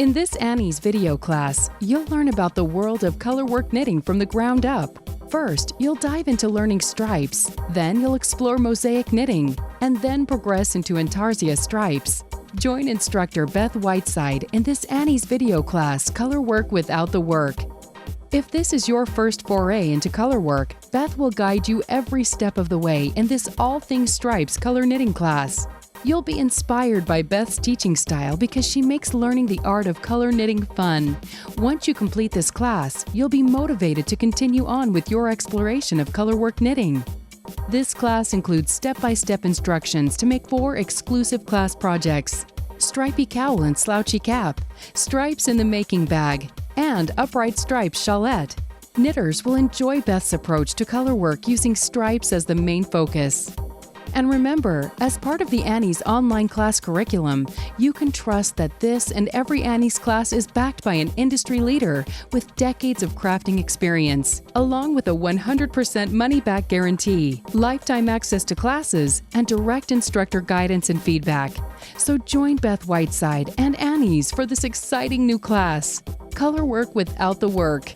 In this Annie's video class, you'll learn about the world of colorwork knitting from the ground up. First, you'll dive into learning stripes, then you'll explore mosaic knitting, and then progress into intarsia stripes. Join instructor Beth Whiteside in this Annie's video class, Colorwork Without the Work. If this is your first foray into colorwork, Beth will guide you every step of the way in this All Things Stripes color knitting class. You'll be inspired by Beth's teaching style because she makes learning the art of color knitting fun. Once you complete this class, you'll be motivated to continue on with your exploration of colorwork knitting. This class includes step-by-step instructions to make 4 exclusive class projects: stripy cowl and slouchy cap, stripes in the making bag, and upright stripes chalette. Knitters will enjoy Beth's approach to colorwork using stripes as the main focus. And remember, as part of the Annie's online class curriculum, you can trust that this and every Annie's class is backed by an industry leader with decades of crafting experience, along with a 100% money-back guarantee, lifetime access to classes, and direct instructor guidance and feedback. So join Beth Whiteside and Annie's for this exciting new class, Colorwork Without the Work.